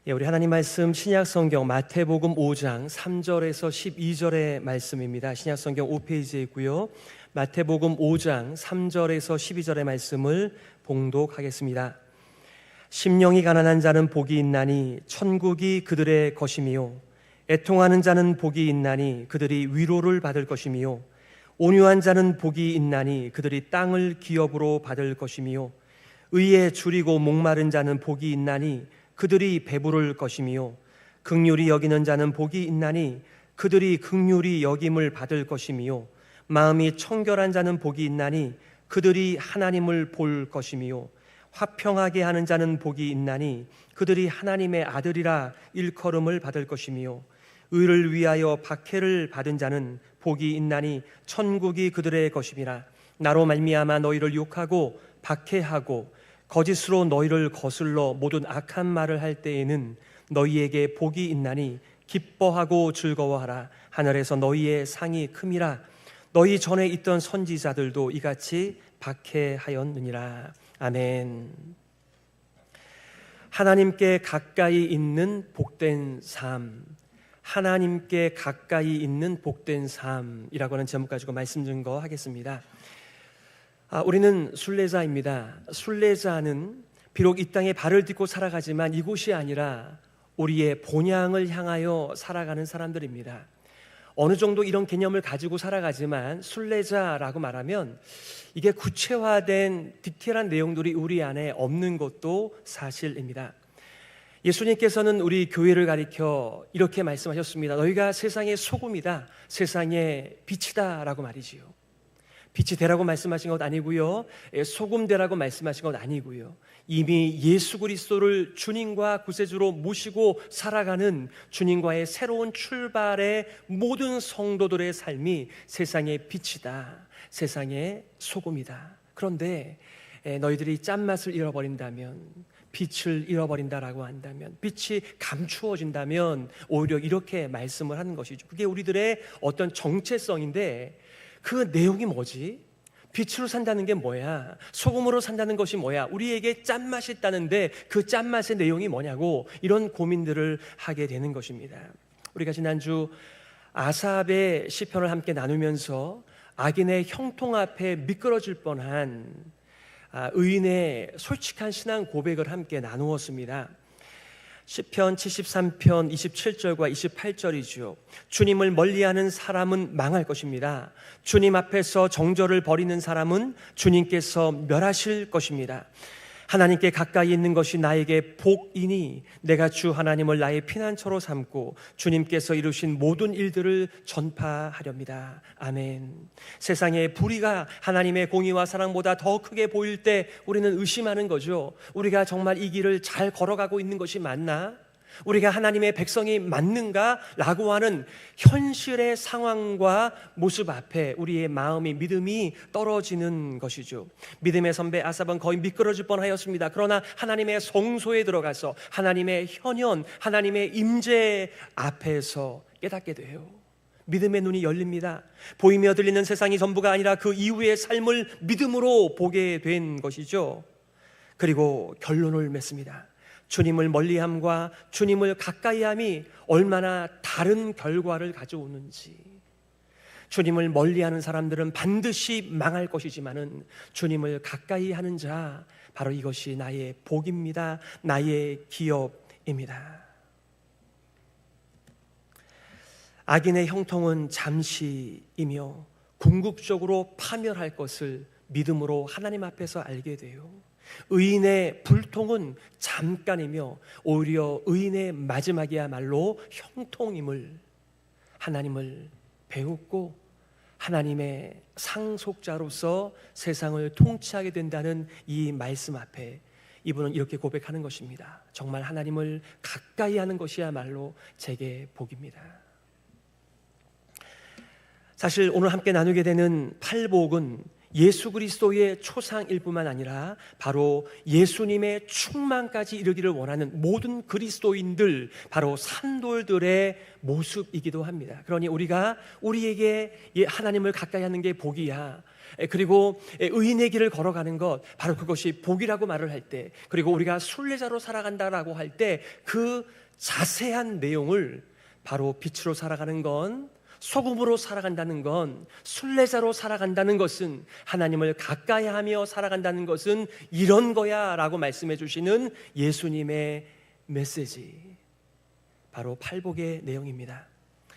우리 하나님 말씀 신약성경 마태복음 5장 3절에서 12절의 말씀입니다. 신약성경 5페이지에 있고요. 마태복음 5장 3절에서 12절의 말씀을 봉독하겠습니다. 심령이 가난한 자는 복이 있나니 천국이 그들의 것이미요, 애통하는 자는 복이 있나니 그들이 위로를 받을 것이미요, 온유한 자는 복이 있나니 그들이 땅을 기업으로 받을 것이미요, 의에 줄이고 목마른 자는 복이 있나니 그들이 배부를 것이미요, 긍휼히 여기는 자는 복이 있나니 그들이 긍휼히 여김을 받을 것이미요, 마음이 청결한 자는 복이 있나니 그들이 하나님을 볼 것이미요, 화평하게 하는 자는 복이 있나니 그들이 하나님의 아들이라 일컬음을 받을 것이미요, 의를 위하여 박해를 받은 자는 복이 있나니 천국이 그들의 것임이라. 나로 말미암아 너희를 욕하고 박해하고 거짓으로 너희를 거슬러 모든 악한 말을 할 때에는 너희에게 복이 있나니 기뻐하고 즐거워하라. 하늘에서 너희의 상이 큼이라. 너희 전에 있던 선지자들도 이같이 박해하였느니라. 아멘. 하나님께 가까이 있는 복된 삶, 하나님께 가까이 있는 복된 삶이라고 하는 제목 가지고 말씀 증거하겠습니다. 우리는 순례자입니다. 순례자는 비록 이 땅에 발을 딛고 살아가지만 이곳이 아니라 우리의 본향을 향하여 살아가는 사람들입니다. 어느 정도 이런 개념을 가지고 살아가지만 순례자라고 말하면 이게 구체화된 디테일한 내용들이 우리 안에 없는 것도 사실입니다. 예수님께서는 우리 교회를 가리켜 이렇게 말씀하셨습니다. 너희가 세상의 소금이다, 세상의 빛이다 라고 말이지요. 빛이 되라고 말씀하신 것 아니고요, 소금 되라고 말씀하신 것 아니고요, 이미 예수 그리스도를 주님과 구세주로 모시고 살아가는 주님과의 새로운 출발의 모든 성도들의 삶이 세상의 빛이다, 세상의 소금이다. 그런데 너희들이 짠맛을 잃어버린다면, 빛을 잃어버린다라고 한다면, 빛이 감추어진다면 오히려 이렇게 말씀을 하는 것이죠. 그게 우리들의 어떤 정체성인데 그 내용이 뭐지? 빛으로 산다는 게 뭐야? 소금으로 산다는 것이 뭐야? 우리에게 짠맛이 있다는데 그 짠맛의 내용이 뭐냐고 이런 고민들을 하게 되는 것입니다. 우리가 지난주 아삽의 시편을 함께 나누면서 악인의 형통 앞에 미끄러질 뻔한 의인의 솔직한 신앙 고백을 함께 나누었습니다. 시편 73편 27절과 28절이죠. 주님을 멀리하는 사람은 망할 것입니다. 주님 앞에서 정죄를 벌이는 사람은 주님께서 멸하실 것입니다. 하나님께 가까이 있는 것이 나에게 복이니 내가 주 하나님을 나의 피난처로 삼고 주님께서 이루신 모든 일들을 전파하렵니다. 아멘. 세상의 불의가 하나님의 공의와 사랑보다 더 크게 보일 때 우리는 의심하는 거죠. 우리가 정말 이 길을 잘 걸어가고 있는 것이 맞나? 우리가 하나님의 백성이 맞는가? 라고 하는 현실의 상황과 모습 앞에 우리의 마음이, 믿음이 떨어지는 것이죠. 믿음의 선배 아삽은 거의 미끄러질 뻔하였습니다. 그러나 하나님의 성소에 들어가서 하나님의 현현, 하나님의 임재 앞에서 깨닫게 돼요. 믿음의 눈이 열립니다. 보이며 들리는 세상이 전부가 아니라 그 이후의 삶을 믿음으로 보게 된 것이죠. 그리고 결론을 맺습니다. 주님을 멀리함과 주님을 가까이함이 얼마나 다른 결과를 가져오는지. 주님을 멀리하는 사람들은 반드시 망할 것이지만은 주님을 가까이하는 자, 바로 이것이 나의 복입니다. 나의 기업입니다. 악인의 형통은 잠시이며 궁극적으로 파멸할 것을 믿음으로 하나님 앞에서 알게 돼요. 의인의 불통은 잠깐이며 오히려 의인의 마지막이야말로 형통임을 하나님을 배웠고 하나님의 상속자로서 세상을 통치하게 된다는 이 말씀 앞에 이분은 이렇게 고백하는 것입니다. 정말 하나님을 가까이 하는 것이야말로 제게 복입니다. 사실 오늘 함께 나누게 되는 팔복은 예수 그리스도의 초상일 뿐만 아니라 바로 예수님의 충만까지 이르기를 원하는 모든 그리스도인들, 바로 산돌들의 모습이기도 합니다. 그러니 우리가 우리에게 하나님을 가까이 하는 게 복이야, 그리고 의인의 길을 걸어가는 것, 바로 그것이 복이라고 말을 할 때, 그리고 우리가 순례자로 살아간다라고 할 때 그 자세한 내용을 바로 빛으로 살아가는 건, 소금으로 살아간다는 건, 순례자로 살아간다는 것은, 하나님을 가까이하며 살아간다는 것은 이런 거야 라고 말씀해 주시는 예수님의 메시지, 바로 팔복의 내용입니다.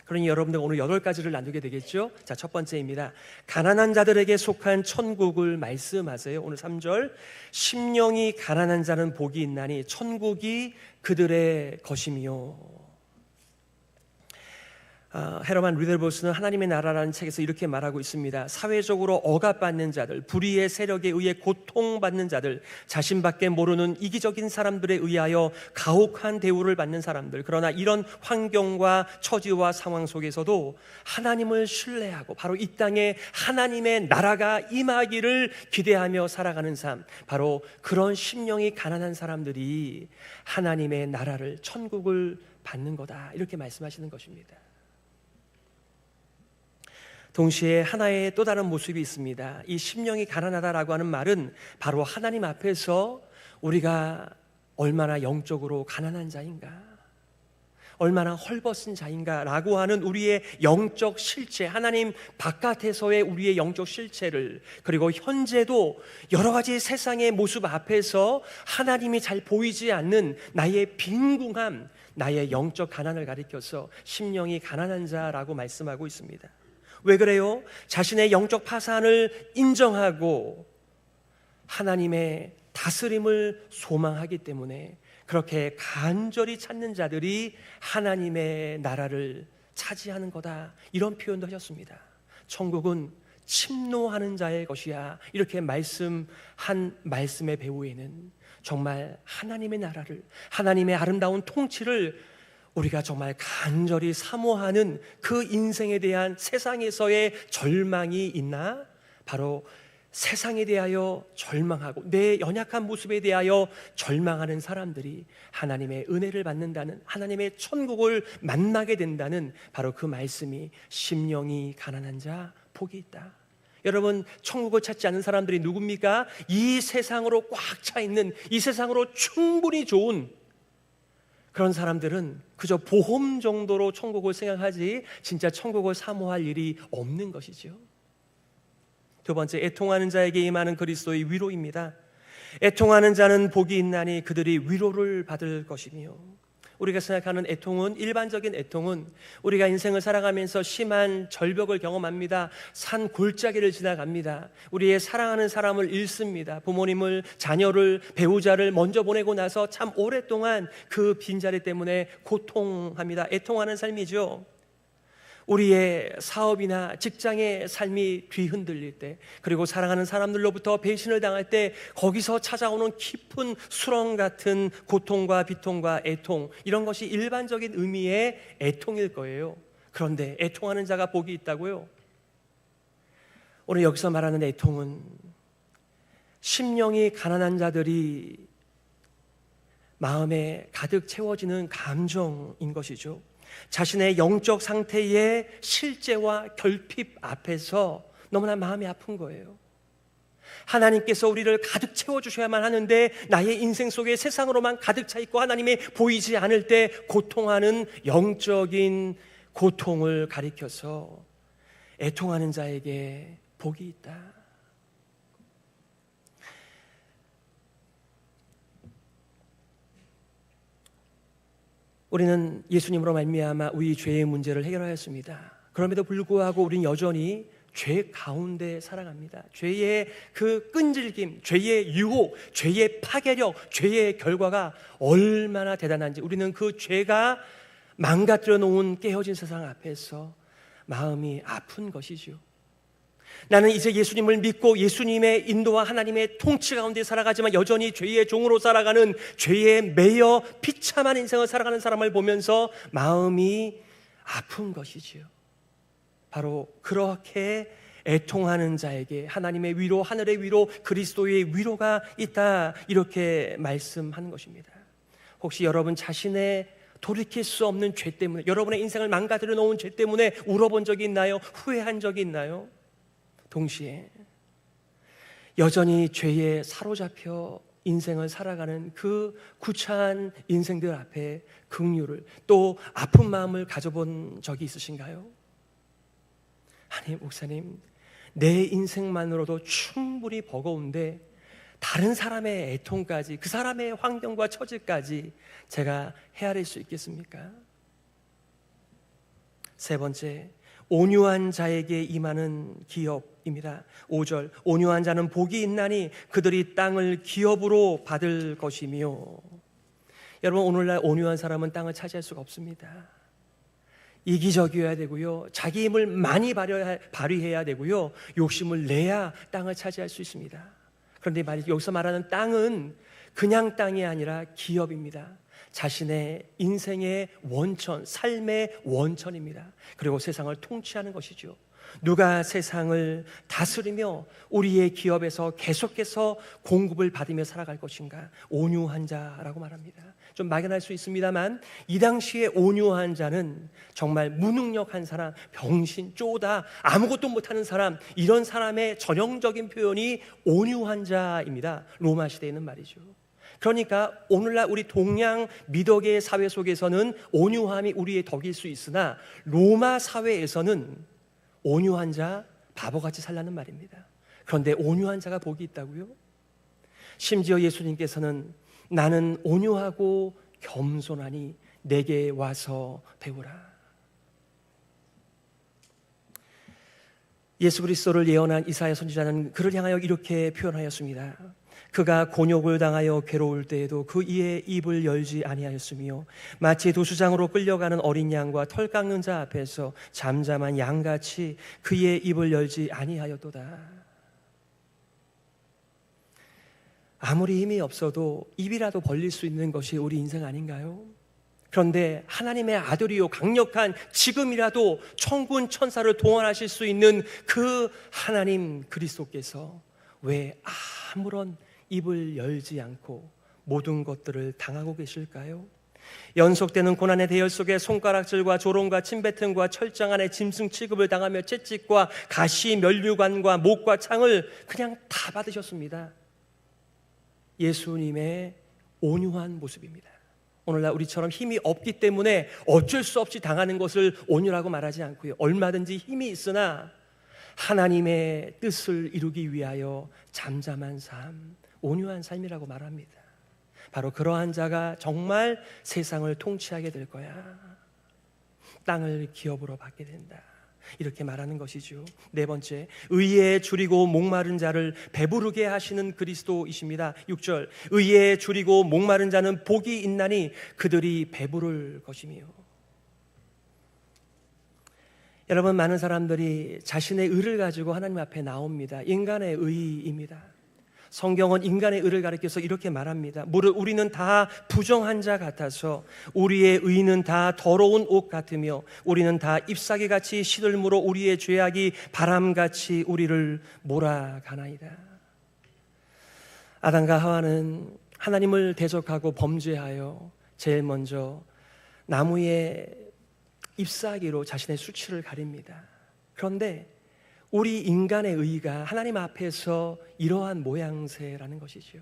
그러니 여러분들 오늘 8가지를 나누게 되겠죠. 자, 첫 번째입니다. 가난한 자들에게 속한 천국을 말씀하세요. 오늘 3절, 심령이 가난한 자는 복이 있나니 천국이 그들의 것이며. 헤러만 리델보스는 하나님의 나라라는 책에서 이렇게 말하고 있습니다. 사회적으로 억압받는 자들, 불의의 세력에 의해 고통받는 자들, 자신밖에 모르는 이기적인 사람들에 의하여 가혹한 대우를 받는 사람들, 그러나 이런 환경과 처지와 상황 속에서도 하나님을 신뢰하고 바로 이 땅에 하나님의 나라가 임하기를 기대하며 살아가는 삶, 바로 그런 심령이 가난한 사람들이 하나님의 나라를, 천국을 받는 거다, 이렇게 말씀하시는 것입니다. 동시에 하나의 또 다른 모습이 있습니다. 이 심령이 가난하다라고 하는 말은 바로 하나님 앞에서 우리가 얼마나 영적으로 가난한 자인가, 얼마나 헐벗은 자인가 라고 하는 우리의 영적 실체, 하나님 바깥에서의 우리의 영적 실체를, 그리고 현재도 여러 가지 세상의 모습 앞에서 하나님이 잘 보이지 않는 나의 빈궁함, 나의 영적 가난을 가리켜서 심령이 가난한 자라고 말씀하고 있습니다. 왜 그래요? 자신의 영적 파산을 인정하고 하나님의 다스림을 소망하기 때문에 그렇게 간절히 찾는 자들이 하나님의 나라를 차지하는 거다, 이런 표현도 하셨습니다. 천국은 침노하는 자의 것이야, 이렇게 말씀한 말씀의 배후에는 정말 하나님의 나라를, 하나님의 아름다운 통치를 우리가 정말 간절히 사모하는 그 인생에 대한 세상에서의 절망이 있나? 바로 세상에 대하여 절망하고 내 연약한 모습에 대하여 절망하는 사람들이 하나님의 은혜를 받는다는, 하나님의 천국을 만나게 된다는 바로 그 말씀이 심령이 가난한 자 복이 있다. 여러분, 천국을 찾지 않는 사람들이 누굽니까? 이 세상으로 꽉 차 있는, 이 세상으로 충분히 좋은 그런 사람들은 그저 보험 정도로 천국을 생각하지 진짜 천국을 사모할 일이 없는 것이죠. 두 번째, 애통하는 자에게 임하는 그리스도의 위로입니다. 애통하는 자는 복이 있나니 그들이 위로를 받을 것이며. 우리가 생각하는 애통은, 일반적인 애통은 우리가 인생을 살아가면서 심한 절벽을 경험합니다. 산 골짜기를 지나갑니다. 우리의 사랑하는 사람을 잃습니다. 부모님을, 자녀를, 배우자를 먼저 보내고 나서 참 오랫동안 그 빈자리 때문에 고통합니다. 애통하는 삶이죠. 우리의 사업이나 직장의 삶이 뒤흔들릴 때, 그리고 사랑하는 사람들로부터 배신을 당할 때 거기서 찾아오는 깊은 수렁 같은 고통과 비통과 애통, 이런 것이 일반적인 의미의 애통일 거예요. 그런데 애통하는 자가 복이 있다고요? 오늘 여기서 말하는 애통은 심령이 가난한 자들이 마음에 가득 채워지는 감정인 것이죠. 자신의 영적 상태의 실제와 결핍 앞에서 너무나 마음이 아픈 거예요. 하나님께서 우리를 가득 채워주셔야만 하는데 나의 인생 속에 세상으로만 가득 차 있고 하나님이 보이지 않을 때 고통하는 영적인 고통을 가리켜서 애통하는 자에게 복이 있다. 우리는 예수님으로 말미암아 우리 죄의 문제를 해결하였습니다. 그럼에도 불구하고 우리는 여전히 죄 가운데 살아갑니다. 죄의 그 끈질김, 죄의 유혹, 죄의 파괴력, 죄의 결과가 얼마나 대단한지 우리는 그 죄가 망가뜨려 놓은 깨어진 세상 앞에서 마음이 아픈 것이죠. 나는 이제 예수님을 믿고 예수님의 인도와 하나님의 통치 가운데 살아가지만 여전히 죄의 종으로 살아가는, 죄에 매여 비참한 인생을 살아가는 사람을 보면서 마음이 아픈 것이지요. 바로 그렇게 애통하는 자에게 하나님의 위로, 하늘의 위로, 그리스도의 위로가 있다, 이렇게 말씀하는 것입니다. 혹시 여러분 자신의 돌이킬 수 없는 죄 때문에, 여러분의 인생을 망가뜨려 놓은 죄 때문에 울어본 적이 있나요? 후회한 적이 있나요? 동시에 여전히 죄에 사로잡혀 인생을 살아가는 그 구차한 인생들 앞에 긍휼을, 또 아픈 마음을 가져본 적이 있으신가요? 아니, 목사님, 내 인생만으로도 충분히 버거운데 다른 사람의 애통까지, 그 사람의 환경과 처지까지 제가 헤아릴 수 있겠습니까? 세 번째, 온유한 자에게 임하는 기업입니다. 5절, 온유한 자는 복이 있나니 그들이 땅을 기업으로 받을 것이며. 여러분, 오늘날 온유한 사람은 땅을 차지할 수가 없습니다. 이기적이어야 되고요, 자기 힘을 많이 발휘해야 되고요, 욕심을 내야 땅을 차지할 수 있습니다. 그런데 여기서 말하는 땅은 그냥 땅이 아니라 기업입니다. 자신의 인생의 원천, 삶의 원천입니다. 그리고 세상을 통치하는 것이죠. 누가 세상을 다스리며 우리의 기업에서 계속해서 공급을 받으며 살아갈 것인가? 온유한 자라고 말합니다. 좀 막연할 수 있습니다만 이 당시에 온유한 자는 정말 무능력한 사람, 병신, 쪼다, 아무것도 못하는 사람, 이런 사람의 전형적인 표현이 온유한 자입니다. 로마 시대에는 말이죠. 그러니까 오늘날 우리 동양 미덕의 사회 속에서는 온유함이 우리의 덕일 수 있으나 로마 사회에서는 온유한 자, 바보같이 살라는 말입니다. 그런데 온유한 자가 복이 있다고요? 심지어 예수님께서는 나는 온유하고 겸손하니 내게 와서 배우라. 예수 그리스도를 예언한 이사야 선지자는 그를 향하여 이렇게 표현하였습니다. 그가 곤욕을 당하여 괴로울 때에도 그 이의 입을 열지 아니하였으며 마치 도수장으로 끌려가는 어린 양과 털 깎는 자 앞에서 잠잠한 양같이 그의 입을 열지 아니하였도다. 아무리 힘이 없어도 입이라도 벌릴 수 있는 것이 우리 인생 아닌가요? 그런데 하나님의 아들이요 강력한, 지금이라도 천군 천사를 동원하실 수 있는 그 하나님 그리스도께서 왜 아무런 입을 열지 않고 모든 것들을 당하고 계실까요? 연속되는 고난의 대열 속에 손가락질과 조롱과 침뱉음과 철장 안에 짐승 취급을 당하며 채찍과 가시, 면류관과 목과 창을 그냥 다 받으셨습니다. 예수님의 온유한 모습입니다. 오늘날 우리처럼 힘이 없기 때문에 어쩔 수 없이 당하는 것을 온유라고 말하지 않고요, 얼마든지 힘이 있으나 하나님의 뜻을 이루기 위하여 잠잠한 삶, 온유한 삶이라고 말합니다. 바로 그러한 자가 정말 세상을 통치하게 될 거야. 땅을 기업으로 받게 된다, 이렇게 말하는 것이죠. 네 번째, 의에 줄이고 목마른 자를 배부르게 하시는 그리스도이십니다. 6절, 의에 줄이고 목마른 자는 복이 있나니 그들이 배부를 것이며. 여러분, 많은 사람들이 자신의 의를 가지고 하나님 앞에 나옵니다. 인간의 의입니다. 성경은 인간의 의를 가리켜서 이렇게 말합니다. 무릇 우리는 다 부정한 자 같아서 우리의 의는 다 더러운 옷 같으며 우리는 다 잎사귀같이 시들므로 우리의 죄악이 바람같이 우리를 몰아가나이다. 아담과 하와는 하나님을 대적하고 범죄하여 제일 먼저 나무의 잎사귀로 자신의 수치를 가립니다. 그런데 우리 인간의 의가 하나님 앞에서 이러한 모양새라는 것이죠.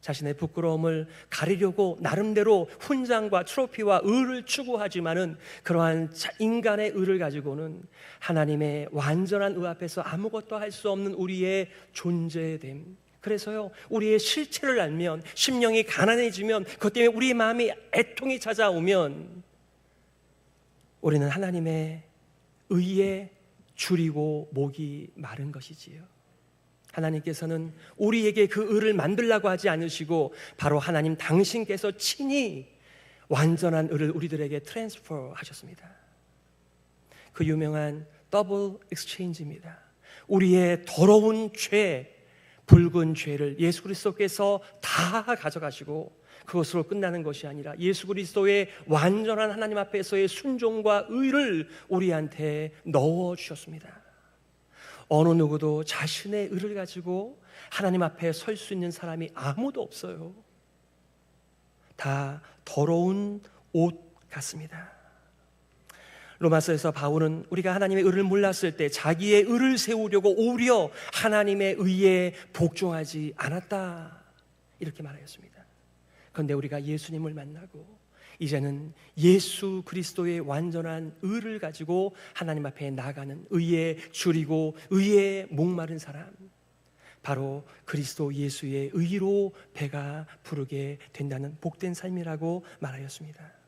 자신의 부끄러움을 가리려고 나름대로 훈장과 트로피와 의를 추구하지만은 그러한 인간의 의를 가지고는 하나님의 완전한 의 앞에서 아무것도 할 수 없는 우리의 존재됨. 그래서요, 우리의 실체를 알면, 심령이 가난해지면, 그것 때문에 우리 마음이 애통이 찾아오면 우리는 하나님의 의에 줄이고 목이 마른 것이지요. 하나님께서는 우리에게 그 의를 만들라고 하지 않으시고 바로 하나님 당신께서 친히 완전한 의를 우리들에게 트랜스퍼 하셨습니다. 그 유명한 더블 엑스체인지입니다. 우리의 더러운 죄, 붉은 죄를 예수 그리스도께서 다 가져가시고 그것으로 끝나는 것이 아니라 예수 그리스도의 완전한 하나님 앞에서의 순종과 의를 우리한테 넣어주셨습니다. 어느 누구도 자신의 의를 가지고 하나님 앞에 설 수 있는 사람이 아무도 없어요. 다 더러운 옷 같습니다. 로마서에서 바울은 우리가 하나님의 의를 몰랐을 때 자기의 의를 세우려고 오히려 하나님의 의에 복종하지 않았다, 이렇게 말하였습니다. 그런데 우리가 예수님을 만나고 이제는 예수 그리스도의 완전한 의를 가지고 하나님 앞에 나가는 의에 줄이고 의에 목마른 사람, 바로 그리스도 예수의 의로 배가 부르게 된다는 복된 삶이라고 말하였습니다.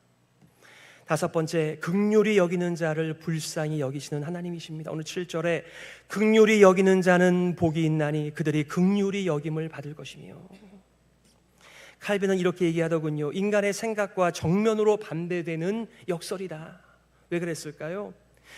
다섯 번째, 긍휼히 여기는 자를 불쌍히 여기시는 하나님이십니다. 오늘 7절에 긍휼히 여기는 자는 복이 있나니 그들이 긍휼히 여김을 받을 것이며, 칼빈은 이렇게 얘기하더군요. 인간의 생각과 정면으로 반대되는 역설이다. 왜 그랬을까요?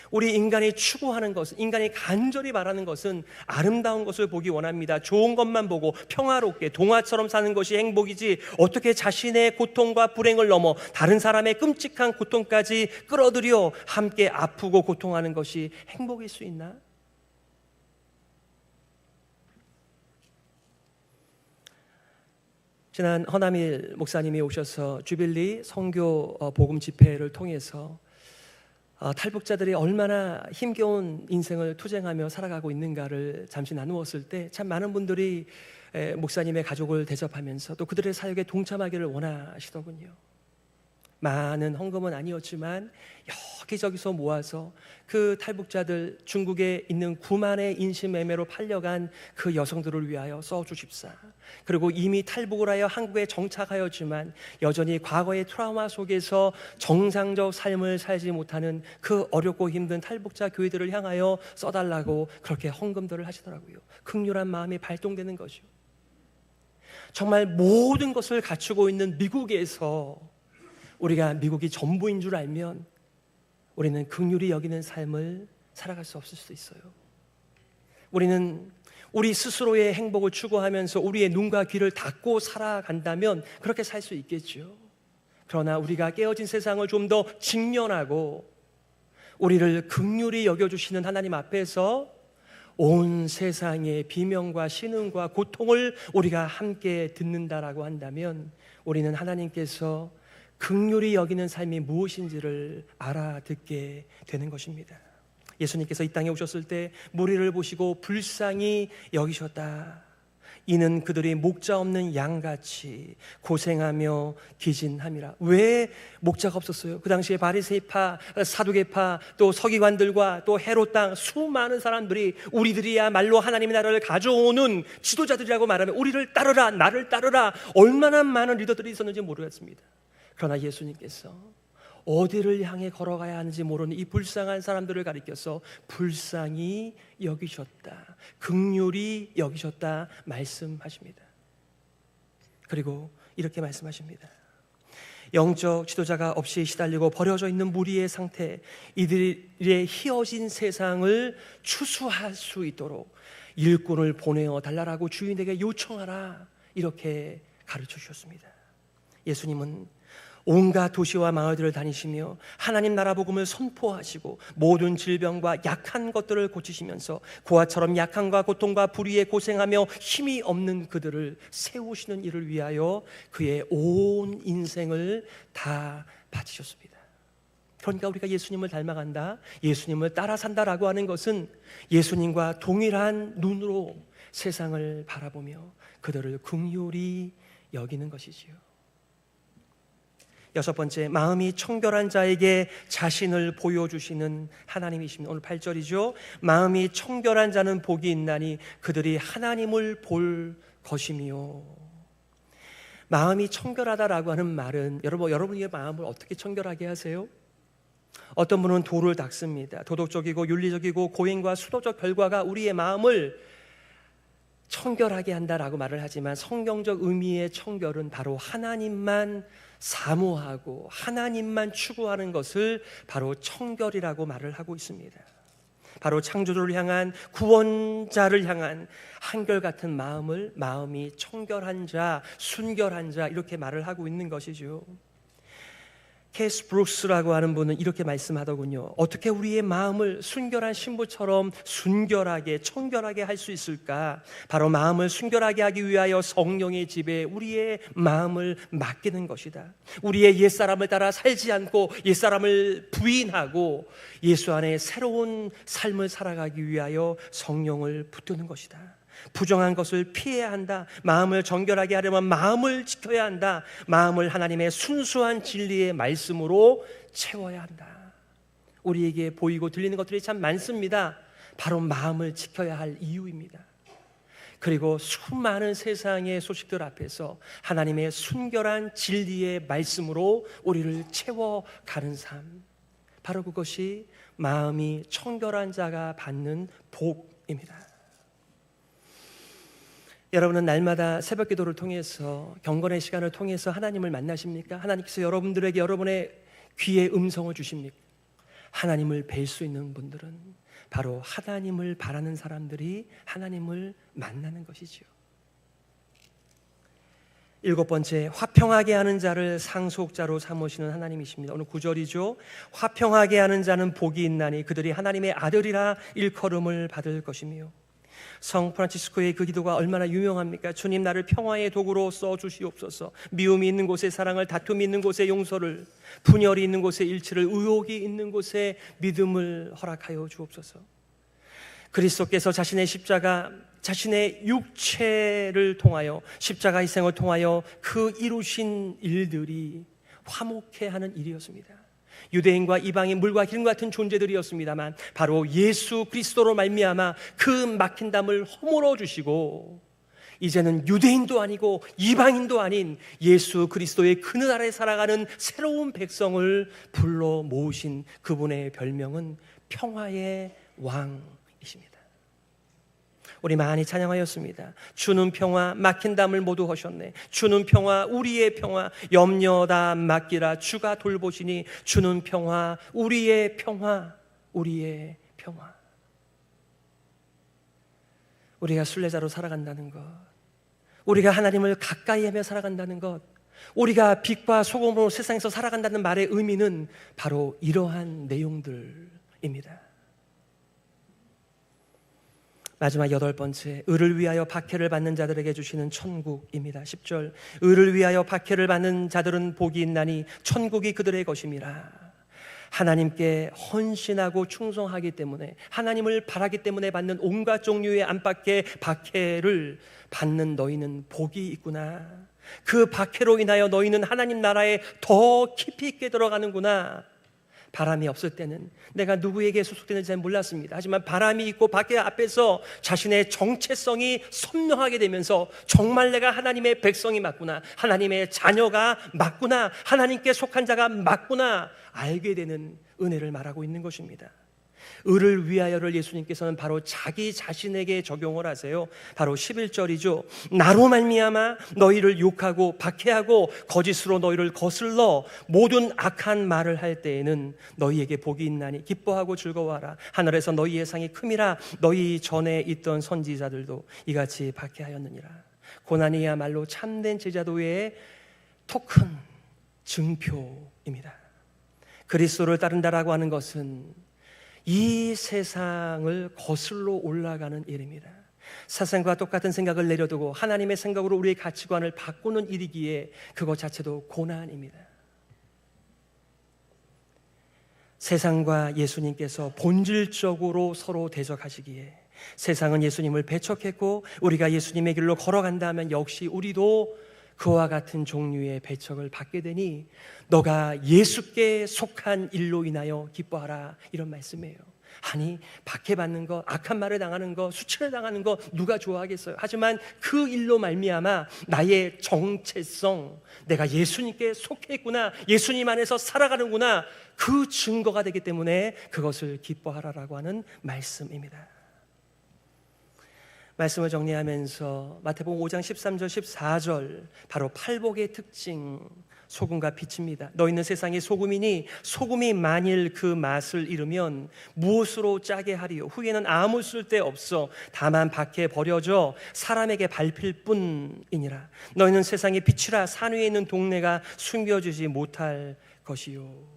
우리 인간이 추구하는 것은, 인간이 간절히 바라는 것은 아름다운 것을 보기 원합니다. 좋은 것만 보고 평화롭게 동화처럼 사는 것이 행복이지, 어떻게 자신의 고통과 불행을 넘어 다른 사람의 끔찍한 고통까지 끌어들여 함께 아프고 고통하는 것이 행복일 수 있나? 지난 허남일 목사님이 오셔서 주빌리 선교 복음 집회를 통해서 탈북자들이 얼마나 힘겨운 인생을 투쟁하며 살아가고 있는가를 잠시 나누었을 때 참 많은 분들이 목사님의 가족을 대접하면서 또 그들의 사역에 동참하기를 원하시더군요. 많은 헌금은 아니었지만 여기저기서 모아서 그 탈북자들, 중국에 있는 9만의 인신매매로 팔려간 그 여성들을 위하여 써주십사. 그리고 이미 탈북을 하여 한국에 정착하였지만 여전히 과거의 트라우마 속에서 정상적 삶을 살지 못하는 그 어렵고 힘든 탈북자 교회들을 향하여 써달라고 그렇게 헌금들을 하시더라고요. 긍휼한 마음이 발동되는 거죠. 정말 모든 것을 갖추고 있는 미국에서 우리가 미국이 전부인 줄 알면 우리는 긍휼히 여기는 삶을 살아갈 수 없을 수도 있어요. 우리는 우리 스스로의 행복을 추구하면서 우리의 눈과 귀를 닫고 살아간다면 그렇게 살 수 있겠죠. 그러나 우리가 깨어진 세상을 좀 더 직면하고 우리를 긍휼히 여겨주시는 하나님 앞에서 온 세상의 비명과 신음과 고통을 우리가 함께 듣는다라고 한다면 우리는 하나님께서 긍휼히 여기는 삶이 무엇인지를 알아듣게 되는 것입니다. 예수님께서 이 땅에 오셨을 때 무리를 보시고 불쌍히 여기셨다. 이는 그들이 목자 없는 양같이 고생하며 기진함이라. 왜 목자가 없었어요? 그 당시에 바리새파, 사두개파, 또 서기관들과 또 헤롯 땅 수많은 사람들이 우리들이야말로 하나님의 나라를 가져오는 지도자들이라고 말하면 우리를 따르라, 나를 따르라, 얼마나 많은 리더들이 있었는지 모르겠습니다. 그러나 예수님께서 어디를 향해 걸어가야 하는지 모르는 이 불쌍한 사람들을 가리켜서 불쌍히 여기셨다, 긍휼히 여기셨다 말씀하십니다. 그리고 이렇게 말씀하십니다. 영적 지도자가 없이 시달리고 버려져 있는 무리의 상태, 이들의 희어진 세상을 추수할 수 있도록 일꾼을 보내어 달라라고 주인에게 요청하라, 이렇게 가르쳐 주셨습니다. 예수님은 온갖 도시와 마을들을 다니시며 하나님 나라 복음을 선포하시고 모든 질병과 약한 것들을 고치시면서 고아처럼 약함과 고통과 불의에 고생하며 힘이 없는 그들을 세우시는 일을 위하여 그의 온 인생을 다 바치셨습니다. 그러니까 우리가 예수님을 닮아간다, 예수님을 따라 산다라고 하는 것은 예수님과 동일한 눈으로 세상을 바라보며 그들을 긍휼히 여기는 것이지요. 여섯 번째, 마음이 청결한 자에게 자신을 보여주시는 하나님이십니다. 오늘 8절이죠. 마음이 청결한 자는 복이 있나니 그들이 하나님을 볼 것이며. 마음이 청결하다라고 하는 말은 여러분의 마음을 어떻게 청결하게 하세요? 어떤 분은 돌을 닦습니다. 도덕적이고 윤리적이고 고행과 수도적 결과가 우리의 마음을 청결하게 한다라고 말을 하지만 성경적 의미의 청결은 바로 하나님만 사모하고 하나님만 추구하는 것을 바로 청결이라고 말을 하고 있습니다. 바로 창조주를 향한, 구원자를 향한 한결같은 마음이 청결한 자, 순결한 자, 이렇게 말을 하고 있는 것이죠. 케이스 브룩스라고 하는 분은 이렇게 말씀하더군요. 어떻게 우리의 마음을 순결한 신부처럼 순결하게 청결하게 할 수 있을까? 바로 마음을 순결하게 하기 위하여 성령의 지배에 우리의 마음을 맡기는 것이다. 우리의 옛사람을 따라 살지 않고 옛사람을 부인하고 예수 안에 새로운 삶을 살아가기 위하여 성령을 붙드는 것이다. 부정한 것을 피해야 한다. 마음을 정결하게 하려면 마음을 지켜야 한다. 마음을 하나님의 순수한 진리의 말씀으로 채워야 한다. 우리에게 보이고 들리는 것들이 참 많습니다. 바로 마음을 지켜야 할 이유입니다. 그리고 수많은 세상의 소식들 앞에서 하나님의 순결한 진리의 말씀으로 우리를 채워가는 삶, 바로 그것이 마음이 청결한 자가 받는 복입니다. 여러분은 날마다 새벽 기도를 통해서 경건의 시간을 통해서 하나님을 만나십니까? 하나님께서 여러분들에게 여러분의 귀에 음성을 주십니까? 하나님을 뵐 수 있는 분들은 바로 하나님을 바라는 사람들이 하나님을 만나는 것이지요. 7번째, 화평하게 하는 자를 상속자로 삼으시는 하나님이십니다. 오늘 9절이죠. 화평하게 하는 자는 복이 있나니 그들이 하나님의 아들이라 일컬음을 받을 것이며. 성 프란치스코의 그 기도가 얼마나 유명합니까? 주님, 나를 평화의 도구로 써주시옵소서. 미움이 있는 곳에 사랑을, 다툼이 있는 곳에 용서를, 분열이 있는 곳에 일치를, 의혹이 있는 곳에 믿음을 허락하여 주옵소서. 그리스도께서 자신의 십자가, 자신의 육체를 통하여, 십자가 희생을 통하여 그 이루신 일들이 화목해하는 일이었습니다. 유대인과 이방인, 물과 기름 같은 존재들이었습니다만 바로 예수 그리스도로 말미암아 그 막힌 담을 허물어 주시고 이제는 유대인도 아니고 이방인도 아닌 예수 그리스도의 그늘 아래 살아가는 새로운 백성을 불러 모으신 그분의 별명은 평화의 왕이십니다. 우리 많이 찬양하였습니다. 주는 평화, 막힌 담을 모두 허셨네. 주는 평화, 우리의 평화, 염려 다 맡기라. 주가 돌보시니 주는 평화, 우리의 평화, 우리의 평화. 우리가 순례자로 살아간다는 것, 우리가 하나님을 가까이 하며 살아간다는 것, 우리가 빛과 소금으로 세상에서 살아간다는 말의 의미는 바로 이러한 내용들입니다. 마지막 8번째, 의를 위하여 박해를 받는 자들에게 주시는 천국입니다. 10절, 의를 위하여 박해를 받는 자들은 복이 있나니 천국이 그들의 것임이라. 하나님께 헌신하고 충성하기 때문에, 하나님을 바라기 때문에 받는 온갖 종류의 안팎의 박해를 받는 너희는 복이 있구나. 그 박해로 인하여 너희는 하나님 나라에 더 깊이 있게 들어가는구나. 바람이 없을 때는 내가 누구에게 소속되는지 잘 몰랐습니다. 하지만 바람이 있고 밖에 앞에서 자신의 정체성이 선명하게 되면서 정말 내가 하나님의 백성이 맞구나, 하나님의 자녀가 맞구나, 하나님께 속한 자가 맞구나 알게 되는 은혜를 말하고 있는 것입니다. 의를 위하여를 예수님께서는 바로 자기 자신에게 적용을 하세요. 바로 11절이죠. 나로 말미암아 너희를 욕하고 박해하고 거짓으로 너희를 거슬러 모든 악한 말을 할 때에는 너희에게 복이 있나니 기뻐하고 즐거워하라. 하늘에서 너희의 상이 큼이라. 너희 전에 있던 선지자들도 이같이 박해하였느니라. 고난이야말로 참된 제자도의 토큰 증표입니다. 그리스도를 따른다라고 하는 것은 이 세상을 거슬러 올라가는 일입니다. 세상과 똑같은 생각을 내려두고 하나님의 생각으로 우리의 가치관을 바꾸는 일이기에 그것 자체도 고난입니다. 세상과 예수님께서 본질적으로 서로 대적하시기에 세상은 예수님을 배척했고 우리가 예수님의 길로 걸어간다면 역시 우리도 그와 같은 종류의 배척을 받게 되니 너가 예수께 속한 일로 인하여 기뻐하라, 이런 말씀이에요. 아니, 박해받는 것, 악한 말을 당하는 것, 수치를 당하는 것 누가 좋아하겠어요? 하지만 그 일로 말미암아 나의 정체성, 내가 예수님께 속해 있구나, 예수님 안에서 살아가는구나, 그 증거가 되기 때문에 그것을 기뻐하라라고 하는 말씀입니다. 말씀을 정리하면서 마태복음 5장 13절 14절 바로 팔복의 특징, 소금과 빛입니다. 너희는 세상의 소금이니 소금이 만일 그 맛을 잃으면 무엇으로 짜게 하리요? 후에는 아무 쓸데 없어 다만 밖에 버려져 사람에게 밟힐 뿐이니라. 너희는 세상의 빛이라. 산 위에 있는 동네가 숨겨지지 못할 것이요.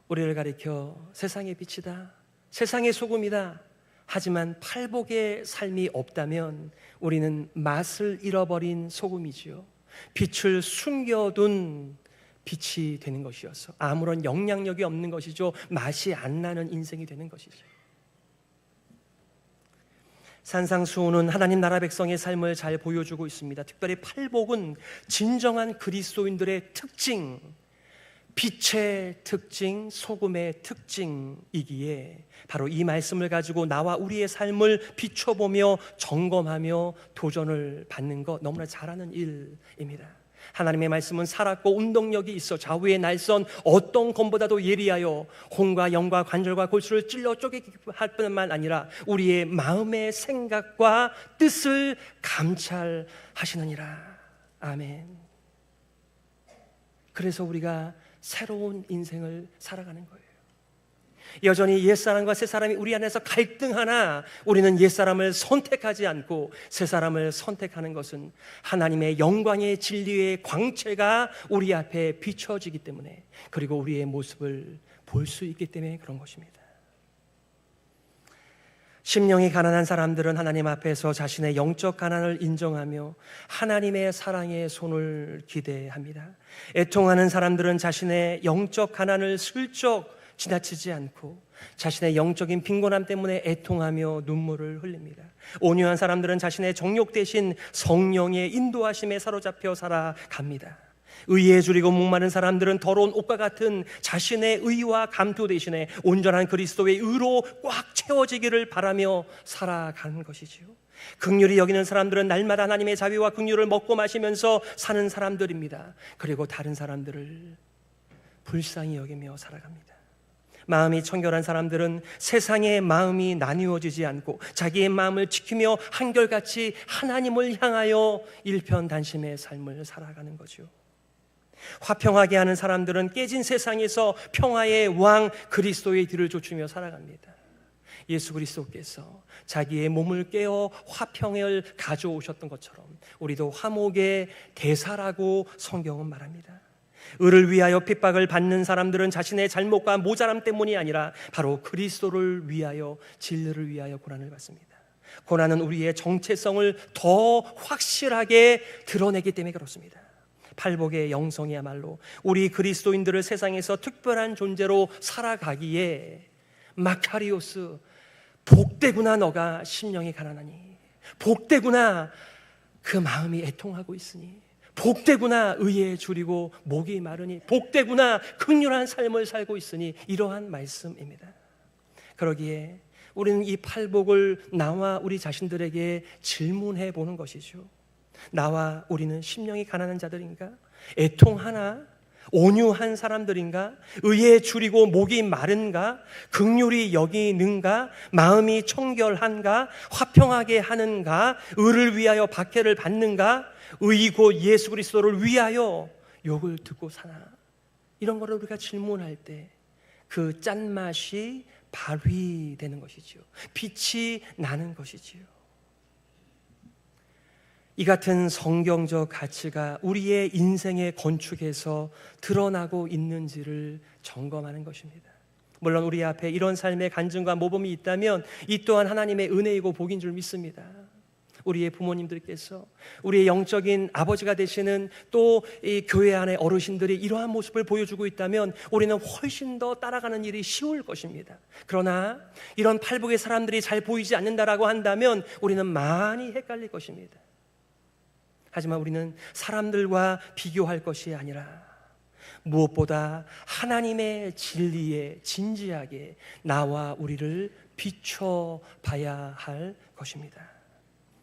우리를 가리켜 세상의 빛이다, 세상의 소금이다. 하지만 팔복의 삶이 없다면 우리는 맛을 잃어버린 소금이지요. 빛을 숨겨둔 빛이 되는 것이어서 아무런 영향력이 없는 것이죠. 맛이 안 나는 인생이 되는 것이죠. 산상수훈은 하나님 나라 백성의 삶을 잘 보여주고 있습니다. 특별히 팔복은 진정한 그리스도인들의 특징, 빛의 특징, 소금의 특징이기에 바로 이 말씀을 가지고 나와 우리의 삶을 비춰보며 점검하며 도전을 받는 것 너무나 잘하는 일입니다. 하나님의 말씀은 살았고 운동력이 있어 좌우의 날선 어떤 검보다도 예리하여 혼과 영과 관절과 골수를 찔러 쪼개게 할 뿐만 아니라 우리의 마음의 생각과 뜻을 감찰하시느니라. 아멘. 그래서 우리가 새로운 인생을 살아가는 거예요. 여전히 옛사람과 새사람이 우리 안에서 갈등하나 우리는 옛사람을 선택하지 않고 새사람을 선택하는 것은 하나님의 영광의 진리의 광채가 우리 앞에 비춰지기 때문에, 그리고 우리의 모습을 볼 수 있기 때문에 그런 것입니다. 심령이 가난한 사람들은 하나님 앞에서 자신의 영적 가난을 인정하며 하나님의 사랑의 손을 기대합니다. 애통하는 사람들은 자신의 영적 가난을 슬쩍 지나치지 않고 자신의 영적인 빈곤함 때문에 애통하며 눈물을 흘립니다. 온유한 사람들은 자신의 정욕 대신 성령의 인도하심에 사로잡혀 살아갑니다. 의에 줄이고 목마른 사람들은 더러운 옷과 같은 자신의 의와 감투 대신에 온전한 그리스도의 의로 꽉 채워지기를 바라며 살아가는 것이지요. 긍휼히 여기는 사람들은 날마다 하나님의 자비와 긍휼을 먹고 마시면서 사는 사람들입니다. 그리고 다른 사람들을 불쌍히 여기며 살아갑니다. 마음이 청결한 사람들은 세상의 마음이 나뉘어지지 않고 자기의 마음을 지키며 한결같이 하나님을 향하여 일편단심의 삶을 살아가는 거죠. 화평하게 하는 사람들은 깨진 세상에서 평화의 왕 그리스도의 뒤를 쫓으며 살아갑니다. 예수 그리스도께서 자기의 몸을 깨어 화평을 가져오셨던 것처럼 우리도 화목의 대사라고 성경은 말합니다. 의를 위하여 핍박을 받는 사람들은 자신의 잘못과 모자람 때문이 아니라 바로 그리스도를 위하여, 진리를 위하여 고난을 받습니다. 고난은 우리의 정체성을 더 확실하게 드러내기 때문에 그렇습니다. 팔복의 영성이야말로 우리 그리스도인들을 세상에서 특별한 존재로 살아가기에 마카리오스, 복되구나 너가 심령이 가난하니, 복되구나 그 마음이 애통하고 있으니, 복되구나 의에 줄이고 목이 마르니, 복되구나 긍휼한 삶을 살고 있으니, 이러한 말씀입니다. 그러기에 우리는 이 팔복을 나와 우리 자신들에게 질문해 보는 것이죠. 나와 우리는 심령이 가난한 자들인가? 애통하나? 온유한 사람들인가? 의에 줄이고 목이 마른가? 긍휼히 여기는가? 마음이 청결한가? 화평하게 하는가? 의를 위하여 박해를 받는가? 의 곧 예수 그리스도를 위하여 욕을 듣고 사나? 이런 거를 우리가 질문할 때 그 짠맛이 발휘되는 것이지요. 빛이 나는 것이지요. 이 같은 성경적 가치가 우리의 인생의 건축에서 드러나고 있는지를 점검하는 것입니다. 물론 우리 앞에 이런 삶의 간증과 모범이 있다면 이 또한 하나님의 은혜이고 복인 줄 믿습니다. 우리의 부모님들께서, 우리의 영적인 아버지가 되시는 또 이 교회 안의 어르신들이 이러한 모습을 보여주고 있다면 우리는 훨씬 더 따라가는 일이 쉬울 것입니다. 그러나 이런 팔복의 사람들이 잘 보이지 않는다라고 한다면 우리는 많이 헷갈릴 것입니다. 하지만 우리는 사람들과 비교할 것이 아니라 무엇보다 하나님의 진리에 진지하게 나와 우리를 비춰봐야 할 것입니다.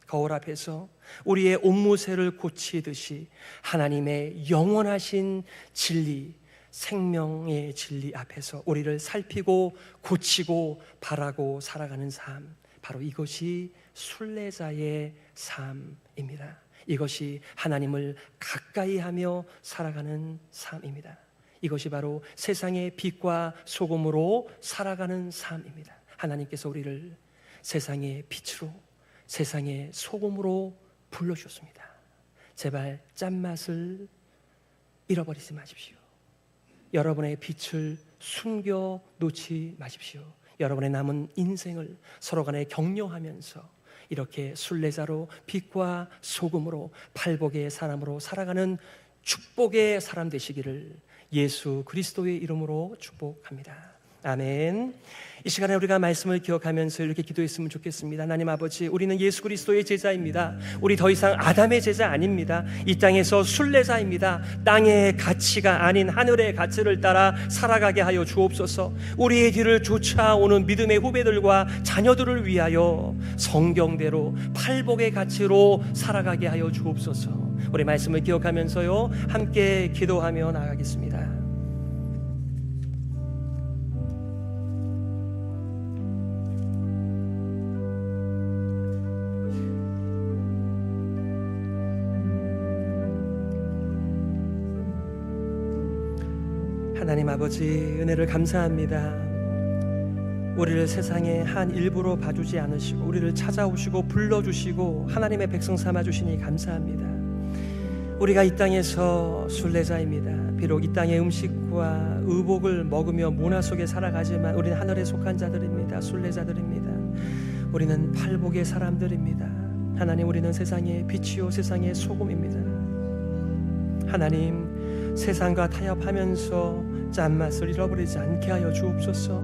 거울 앞에서 우리의 옷무새를 고치듯이 하나님의 영원하신 진리, 생명의 진리 앞에서 우리를 살피고 고치고 바라고 살아가는 삶, 바로 이것이 순례자의 삶입니다. 이것이 하나님을 가까이 하며 살아가는 삶입니다. 이것이 바로 세상의 빛과 소금으로 살아가는 삶입니다. 하나님께서 우리를 세상의 빛으로, 세상의 소금으로 불러주셨습니다. 제발 짠맛을 잃어버리지 마십시오. 여러분의 빛을 숨겨 놓지 마십시오. 여러분의 남은 인생을 서로 간에 격려하면서 이렇게 순례자로 빛과 소금으로 팔복의 사람으로 살아가는 축복의 사람 되시기를 예수 그리스도의 이름으로 축복합니다. 아멘. 이 시간에 우리가 말씀을 기억하면서 이렇게 기도했으면 좋겠습니다. 하나님 아버지, 우리는 예수 그리스도의 제자입니다. 우리 더 이상 아담의 제자 아닙니다. 이 땅에서 순례자입니다. 땅의 가치가 아닌 하늘의 가치를 따라 살아가게 하여 주옵소서. 우리의 뒤를 쫓아오는 믿음의 후배들과 자녀들을 위하여 성경대로 팔복의 가치로 살아가게 하여 주옵소서. 우리 말씀을 기억하면서요, 함께 기도하며 나아가겠습니다. 하나님 아버지, 은혜를 감사합니다. 우리를 세상의 한 일부로 봐주지 않으시고 우리를 찾아오시고 불러주시고 하나님의 백성 삼아주시니 감사합니다. 우리가 이 땅에서 순례자입니다. 비록 이 땅의 음식과 의복을 먹으며 문화 속에 살아가지만 우리는 하늘에 속한 자들입니다. 순례자들입니다. 우리는 팔복의 사람들입니다. 하나님, 우리는 세상의 빛이요 세상의 소금입니다. 하나님, 세상과 타협하면서 짠맛을 잃어버리지 않게 하여 주옵소서.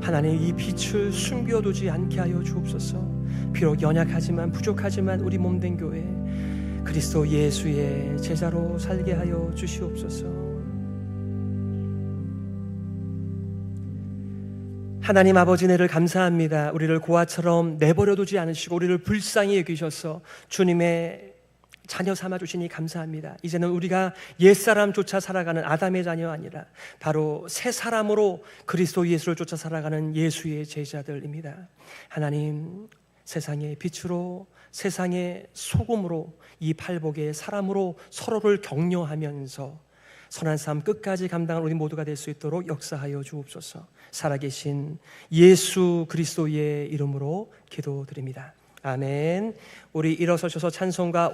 하나님, 이 빛을 숨겨두지 않게 하여 주옵소서. 비록 연약하지만 부족하지만 우리 몸된 교회 그리스도 예수의 제자로 살게 하여 주시옵소서. 하나님 아버지, 은혜를 감사합니다. 우리를 고아처럼 내버려두지 않으시고 우리를 불쌍히 여기셔서 주님의 자녀 삼아주시니 감사합니다. 이제는 우리가 옛사람 쫓아 살아가는 아담의 자녀 아니라 바로 새 사람으로 그리스도 예수를 쫓아 살아가는 예수의 제자들입니다. 하나님, 세상의 빛으로 세상의 소금으로 이 팔복의 사람으로 서로를 격려하면서 선한 삶 끝까지 감당하는 우리 모두가 될 수 있도록 역사하여 주옵소서. 살아계신 예수 그리스도의 이름으로 기도드립니다. 아멘. 우리 일어서셔서 찬송가